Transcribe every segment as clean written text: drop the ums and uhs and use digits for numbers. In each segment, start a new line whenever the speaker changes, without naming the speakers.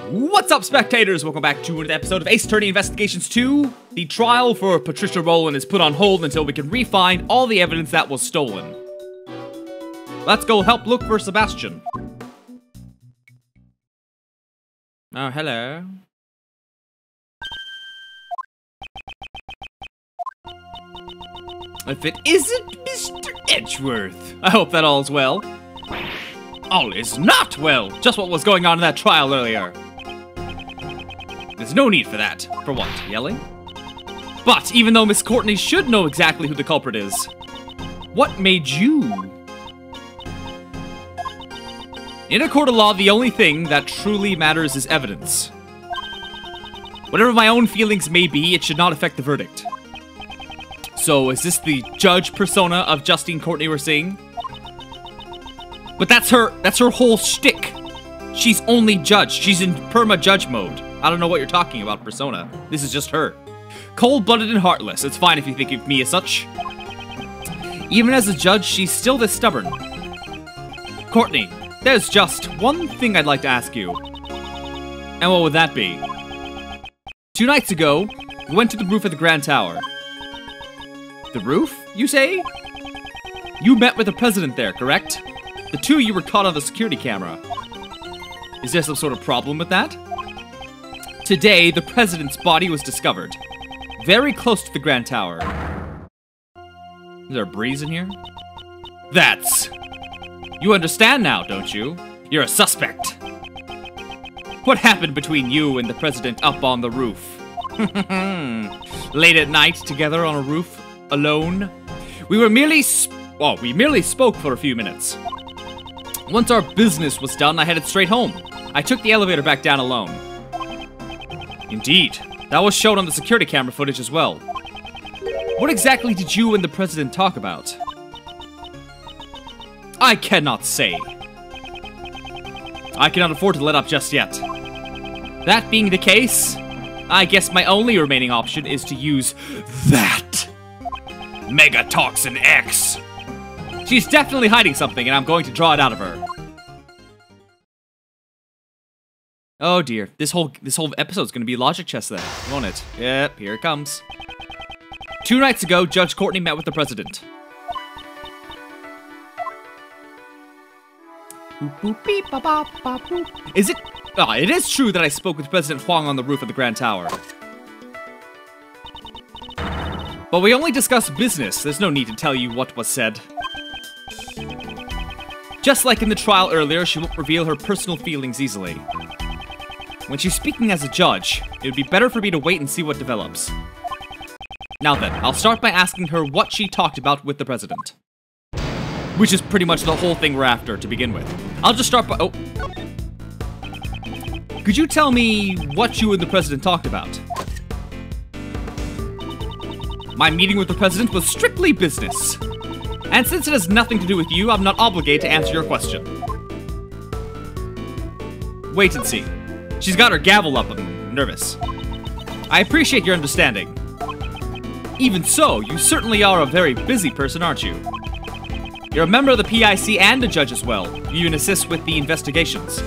What's up, spectators? Welcome back to another episode of Ace Attorney Investigations 2. The trial for Patricia Rowland is put on hold until we can re-find all the evidence that was stolen. Let's go help look for Sebastian. Oh, hello. If it isn't Mr. Edgeworth, I hope that all's well. All is not well! Just what was going on in that trial earlier. There's no need for that. For what, yelling? But even though Miss Courtney should know exactly who the culprit is, what made you? In a court of law, the only thing that truly matters is evidence. Whatever my own feelings may be, it should not affect the verdict. So, is this the judge persona of Justine Courtney we're seeing? But that's her whole shtick. She's only judge. She's in perma-judge mode. I don't know what you're talking about, persona. This is just her. Cold-blooded and heartless. It's fine if you think of me as such. Even as a judge, she's still this stubborn. Courtney, there's just one thing I'd like to ask you. And what would that be? 2 nights ago, we went to the roof of the Grand Tower. The roof, you say? You met with the president there, correct? The two of you were caught on the security camera. Is there some sort of problem with that? Today, the president's body was discovered. Very close to the Grand Tower. Is there a breeze in here? That's... You understand now, don't you? You're a suspect. What happened between you and the president up on the roof? Late at night, together on a roof, alone. We merely spoke for a few minutes. Once our business was done, I headed straight home. I took the elevator back down alone. Indeed. That was shown on the security camera footage as well. What exactly did you and the president talk about? I cannot say. I cannot afford to let up just yet. That being the case, I guess my only remaining option is to use that. Megatoxin X. She's definitely hiding something, and I'm going to draw it out of her. Oh dear, this whole episode's gonna be logic chess then, won't it? Yep, here it comes. 2 nights ago, Judge Courtney met with the president. Is it? It is true that I spoke with President Huang on the roof of the Grand Tower. But we only discussed business. There's no need to tell you what was said. Just like in the trial earlier, she won't reveal her personal feelings easily. When she's speaking as a judge, it would be better for me to wait and see what develops. Now then, I'll start by asking her what she talked about with the president. Which is pretty much the whole thing we're after to begin with. I'll just start by... Oh. Could you tell me what you and the president talked about? My meeting with the president was strictly business. And since it has nothing to do with you, I'm not obligated to answer your question. Wait and see. She's got her gavel up and nervous. I appreciate your understanding. Even so, you certainly are a very busy person, aren't you? You're a member of the PIC and a judge as well. You even assist with the investigations.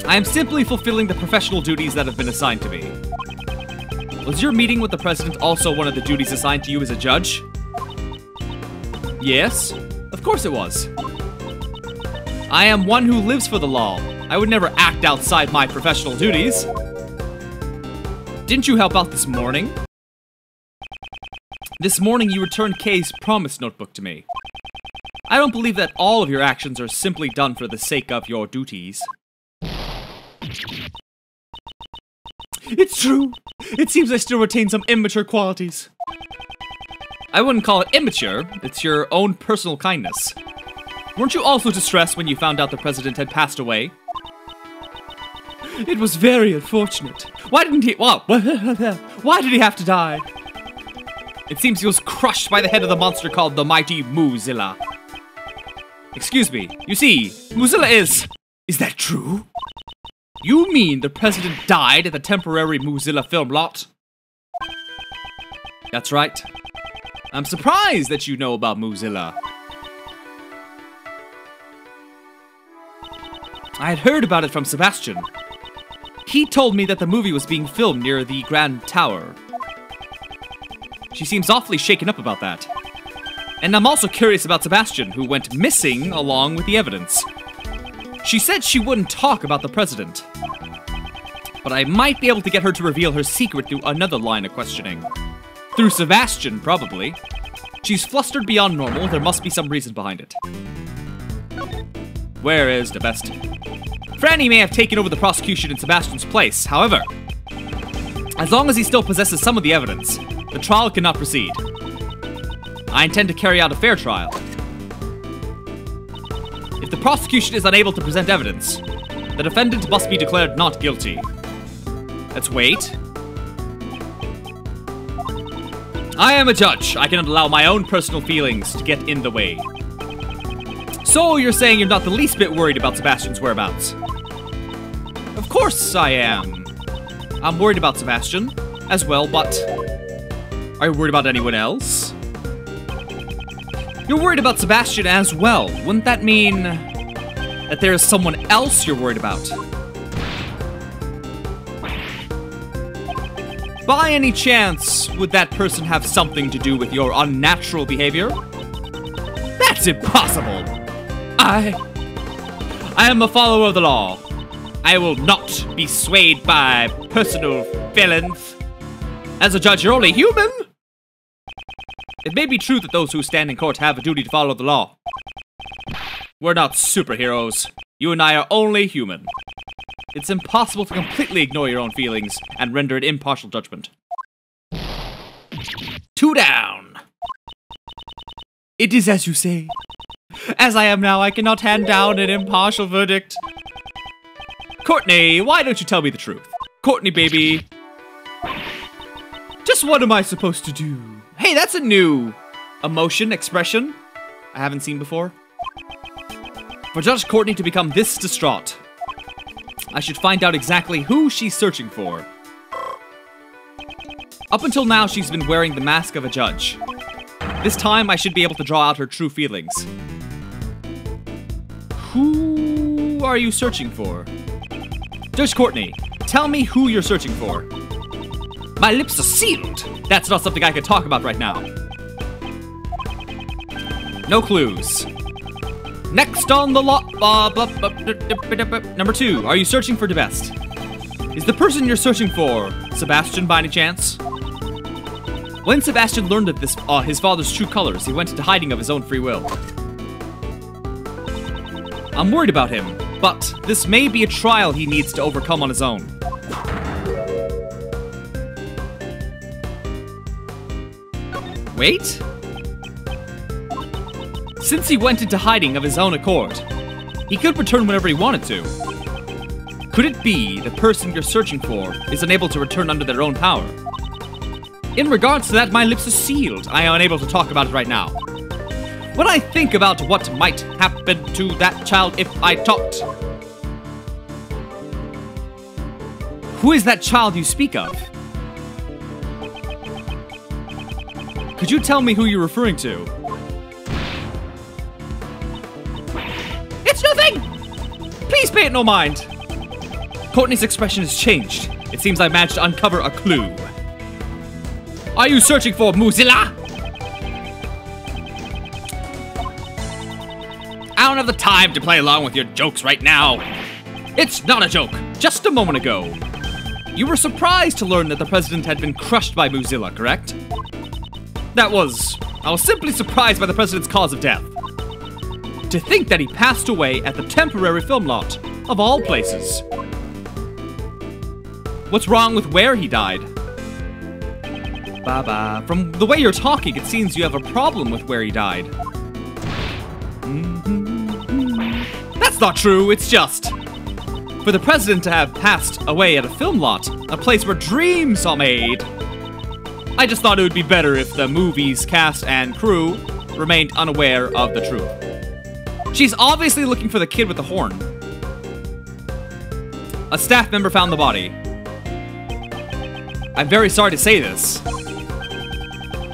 I am simply fulfilling the professional duties that have been assigned to me. Was your meeting with the president also one of the duties assigned to you as a judge? Yes, of course it was. I am one who lives for the law. I would never act outside my professional duties. Didn't you help out this morning? This morning you returned Kay's promise notebook to me. I don't believe that all of your actions are simply done for the sake of your duties. It's true. It seems I still retain some immature qualities. I wouldn't call it immature. It's your own personal kindness. Weren't you also distressed when you found out the president had passed away? It was very unfortunate. Why did he have to die? It seems he was crushed by the head of the monster called the mighty Moozilla. Excuse me. You see, Moozilla is... Is that true? You mean the president died at the temporary Moozilla film lot? That's right. I'm surprised that you know about Moozilla. I had heard about it from Sebastian. He told me that the movie was being filmed near the Grand Tower. She seems awfully shaken up about that. And I'm also curious about Sebastian, who went missing along with the evidence. She said she wouldn't talk about the president. But I might be able to get her to reveal her secret through another line of questioning. Through Sebastian, probably. She's flustered beyond normal, there must be some reason behind it. Where is the best? Franny may have taken over the prosecution in Sebastian's place, however, as long as he still possesses some of the evidence, the trial cannot proceed. I intend to carry out a fair trial. If the prosecution is unable to present evidence, the defendant must be declared not guilty. Let's wait. I am a judge. I cannot allow my own personal feelings to get in the way. So you're saying you're not the least bit worried about Sebastian's whereabouts? Of course I am. I'm worried about Sebastian as well, but are you worried about anyone else? You're worried about Sebastian as well. Wouldn't that mean that there is someone else you're worried about? By any chance, would that person have something to do with your unnatural behavior? That's impossible! I am a follower of the law. I will not be swayed by personal feelings. As a judge, you're only human! It may be true that those who stand in court have a duty to follow the law. We're not superheroes. You and I are only human. It's impossible to completely ignore your own feelings and render an impartial judgment. 2 down. It is as you say. As I am now, I cannot hand down an impartial verdict. Courtney, why don't you tell me the truth? Courtney, baby. Just what am I supposed to do? Hey, that's a new emotion, expression I haven't seen before. For Judge Courtney to become this distraught, I should find out exactly who she's searching for. Up until now, she's been wearing the mask of a judge. This time, I should be able to draw out her true feelings. Who are you searching for? Judge Courtney, tell me who you're searching for. My lips are sealed. That's not something I can talk about right now. No clues. Next on the lot. Number 2. Are you searching for the best? Is the person you're searching for Sebastian by any chance? When Sebastian learned of this, his father's true colors, he went into hiding of his own free will. I'm worried about him, but this may be a trial he needs to overcome on his own. Wait? Since he went into hiding of his own accord, he could return whenever he wanted to. Could it be the person you're searching for is unable to return under their own power? In regards to that, my lips are sealed. I am unable to talk about it right now. When I think about what might happen to that child if I talked... Who is that child you speak of? Could you tell me who you're referring to? It's nothing! Please pay it no mind. Courtney's expression has changed. It seems I managed to uncover a clue. Are you searching for Mozilla? I don't have the time to play along with your jokes right now. It's not a joke. Just a moment ago, you were surprised to learn that the president had been crushed by Mozilla, correct? I was simply surprised by the president's cause of death. To think that he passed away at the temporary film lot, of all places. What's wrong with where he died? Baba, from the way you're talking, it seems you have a problem with where he died. That's not true, it's just... For the president to have passed away at a film lot, a place where dreams are made, I just thought it would be better if the movie's cast and crew remained unaware of the truth. She's obviously looking for the kid with the horn. A staff member found the body. I'm very sorry to say this,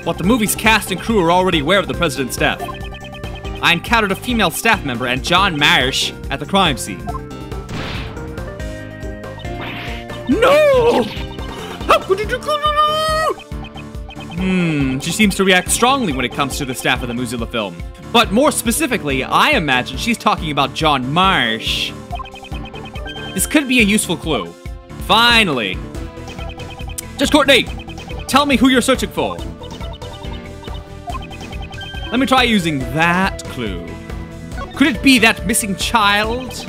but the movie's cast and crew are already aware of the president's death. I encountered a female staff member and John Marsh at the crime scene. No! How could you do? She seems to react strongly when it comes to the staff of the Mozilla film. But more specifically, I imagine she's talking about John Marsh. This could be a useful clue. Finally. Just Courtney, tell me who you're searching for. Let me try using that clue. Could it be that missing child?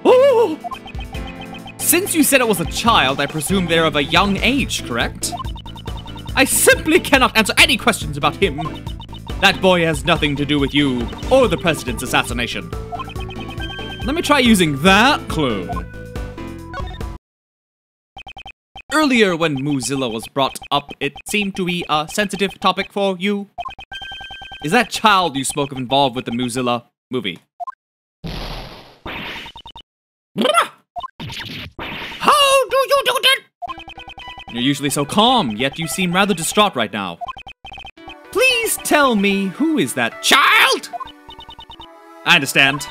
Oh! Since you said it was a child, I presume they're of a young age, correct? I simply cannot answer any questions about him. That boy has nothing to do with you or the president's assassination. Let me try using that clue. Earlier, when Mozilla was brought up, it seemed to be a sensitive topic for you. Is that child you spoke of involved with the Mozilla movie? How do you do that? You're usually so calm, yet you seem rather distraught right now. Please tell me, who is that child? I understand.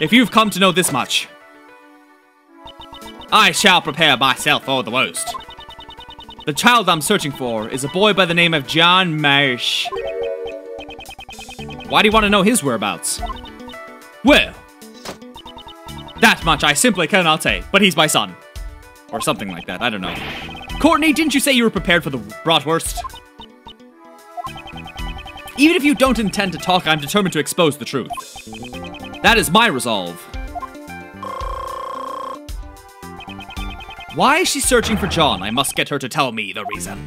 If you've come to know this much, I shall prepare myself for the worst. The child I'm searching for is a boy by the name of John Marsh. Why do you want to know his whereabouts? Well, that much I simply cannot say, but he's my son. Or something like that, I don't know. Courtney, didn't you say you were prepared for the bratwurst? Even if you don't intend to talk, I'm determined to expose the truth. That is my resolve. Why is she searching for John? I must get her to tell me the reason.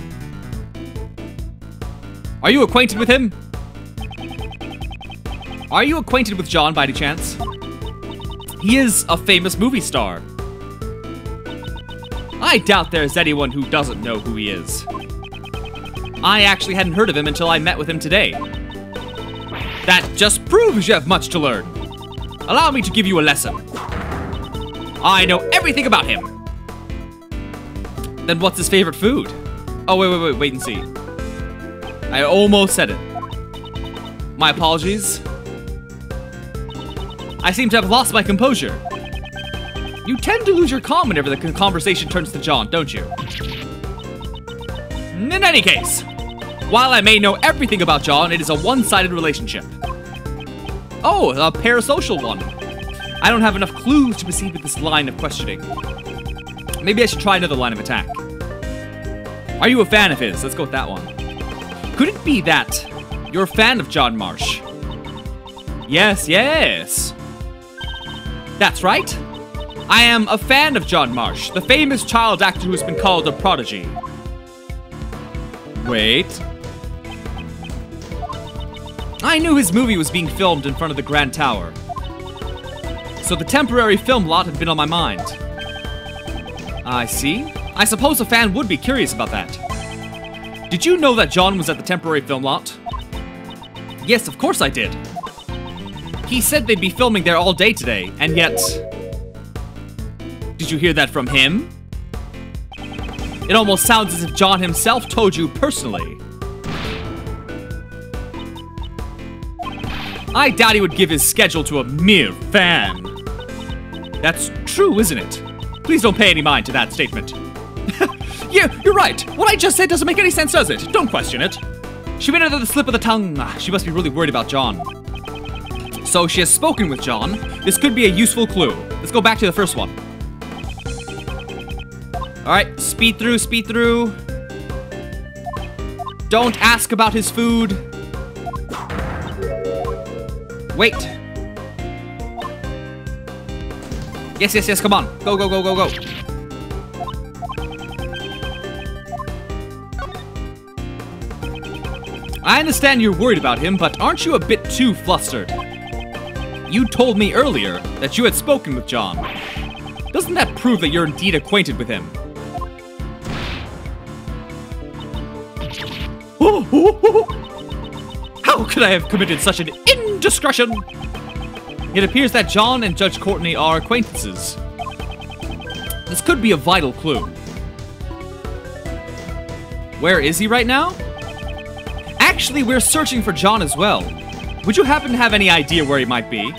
Are you acquainted with him? Are you acquainted with John by any chance? He is a famous movie star. I doubt there's anyone who doesn't know who he is. I actually hadn't heard of him until I met with him today. That just proves you have much to learn. Allow me to give you a lesson. I know everything about him. Then what's his favorite food? Oh, wait and see. I almost said it. My apologies. I seem to have lost my composure. You tend to lose your calm whenever the conversation turns to John, don't you? In any case, while I may know everything about John, it is a one-sided relationship. Oh, a parasocial one. I don't have enough clues to proceed with this line of questioning. Maybe I should try another line of attack. Are you a fan of his? Let's go with that one. Could it be that you're a fan of John Marsh? Yes. That's right. I am a fan of John Marsh, the famous child actor who's been called a prodigy. Wait. I knew his movie was being filmed in front of the Grand Tower. So the temporary film lot had been on my mind. I see. I suppose a fan would be curious about that. Did you know that John was at the temporary film lot? Yes, of course I did. He said they'd be filming there all day today, and yet... Did you hear that from him? It almost sounds as if John himself told you personally. I doubt he would give his schedule to a mere fan. That's true, isn't it? Please don't pay any mind to that statement. Yeah, you're right. What I just said doesn't make any sense, does it? Don't question it. She made it the slip of the tongue. She must be really worried about John. So she has spoken with John. This could be a useful clue. Let's go back to the first one. Alright, speed through. Don't ask about his food. Wait. Yes, come on. Go. I understand you're worried about him, but aren't you a bit too flustered? You told me earlier that you had spoken with John. Doesn't that prove that you're indeed acquainted with him? How could I have committed such an indiscretion? It appears that John and Judge Courtney are acquaintances. This could be a vital clue. Where is he right now? Actually, we're searching for John as well. Would you happen to have any idea where he might be?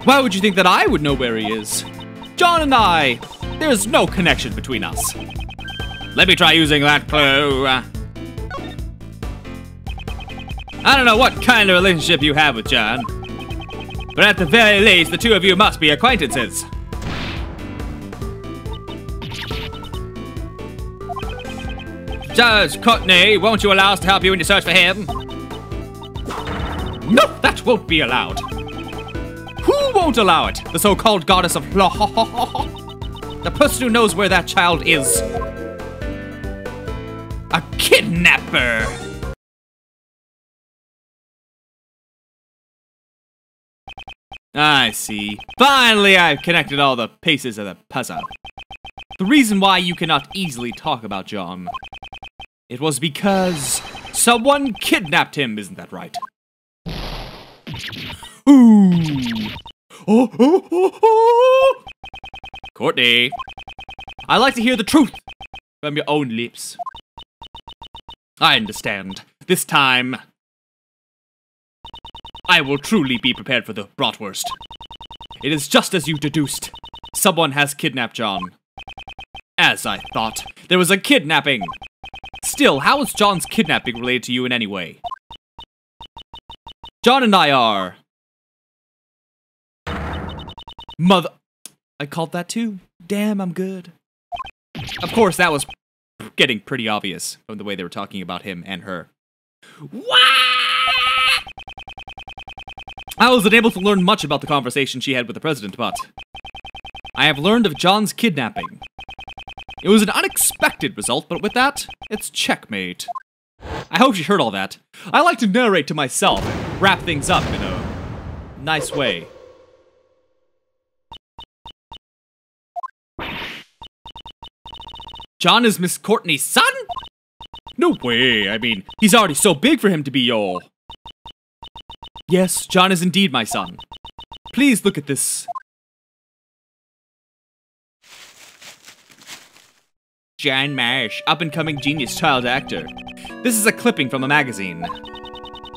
Why would you think that I would know where he is? John and I, there's no connection between us. Let me try using that clue. I don't know what kind of relationship you have with John, but at the very least, the two of you must be acquaintances. Judge Courtney, won't you allow us to help you in your search for him? No, that won't be allowed. Who won't allow it? The so-called goddess of law. The person who knows where that child is. A kidnapper. I see. Finally, I've connected all the pieces of the puzzle. The reason why you cannot easily talk about John. It was because someone kidnapped him, isn't that right? Ooh. Oh. Courtney, I like to hear the truth from your own lips. I understand. This time, I will truly be prepared for the bratwurst. It is just as you deduced. Someone has kidnapped John. As I thought, there was a kidnapping. Still, how is John's kidnapping related to you in any way? John and I are... Mother... I called that too. Damn, I'm good. Of course, that was getting pretty obvious from the way they were talking about him and her. I was unable to learn much about the conversation she had with the president, but I have learned of John's kidnapping. It was an unexpected result, but with that, it's checkmate. I hope you heard all that. I like to narrate to myself and wrap things up in a nice way. John is Miss Courtney's son? No way, I mean, he's already so big for him to be your... Yes, John is indeed my son. Please look at this. John Marsh, up-and-coming genius child actor. This is a clipping from a magazine.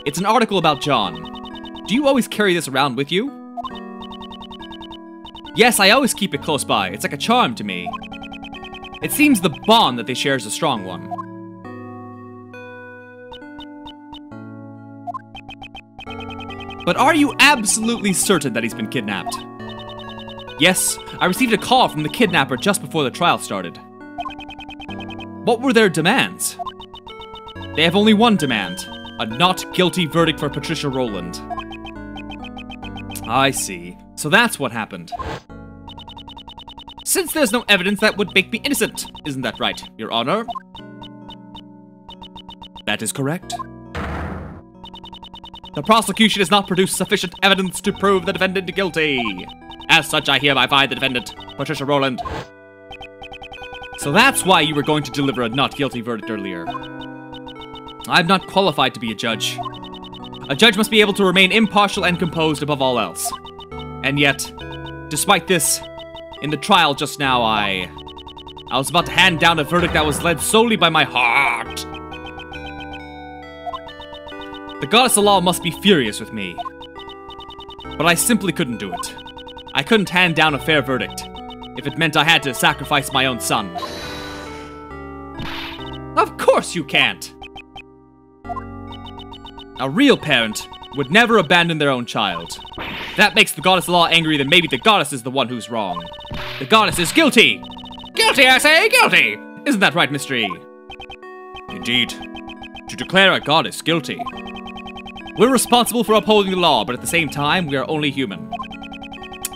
It's an article about John. Do you always carry this around with you? Yes, I always keep it close by. It's like a charm to me. It seems the bond that they share is a strong one. But are you absolutely certain that he's been kidnapped? Yes, I received a call from the kidnapper just before the trial started. What were their demands? They have only one demand, a not guilty verdict for Patricia Rowland. I see. So that's what happened. Since there's no evidence that would make me innocent, isn't that right, Your Honor? That is correct. The prosecution has not produced sufficient evidence to prove the defendant guilty. As such, I hereby find the defendant, Patricia Rowland. So that's why you were going to deliver a not guilty verdict earlier. I'm not qualified to be a judge. A judge must be able to remain impartial and composed above all else. And yet, despite this, in the trial just now, I was about to hand down a verdict that was led solely by my heart. The goddess of law must be furious with me. But I simply couldn't do it. I couldn't hand down a fair verdict if it meant I had to sacrifice my own son. Of course you can't! A real parent would never abandon their own child. If that makes the goddess of law angry, then maybe the goddess is the one who's wrong. The goddess is guilty! Guilty, I say, guilty! Isn't that right, Mystery? Indeed. To declare a goddess guilty. We're responsible for upholding the law, but at the same time, we are only human.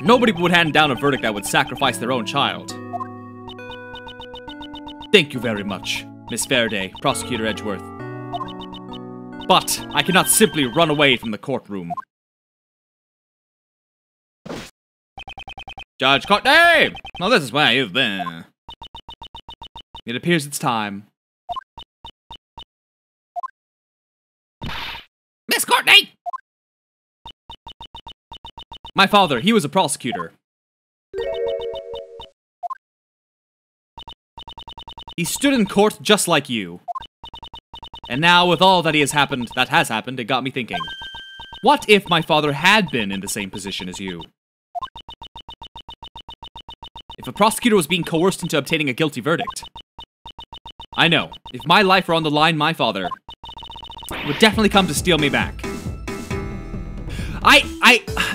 Nobody would hand down a verdict that would sacrifice their own child. Thank you very much, Miss Faraday, Prosecutor Edgeworth. But I cannot simply run away from the courtroom. Judge Courtney! Well, this is where you've been. It appears it's time. Miss Courtney! My father, he was a prosecutor. He stood in court just like you. And now, with all that has happened, it got me thinking. What if my father had been in the same position as you? If a prosecutor was being coerced into obtaining a guilty verdict. I know. If my life were on the line, my father would definitely come to steal me back.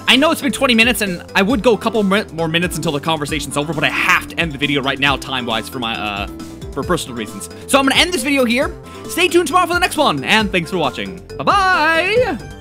I know it's been 20 minutes, and I would go a couple more minutes until the conversation's over, but I have to end the video right now, time-wise, for my, for personal reasons. So I'm gonna end this video here. Stay tuned tomorrow for the next one, and thanks for watching. Bye-bye!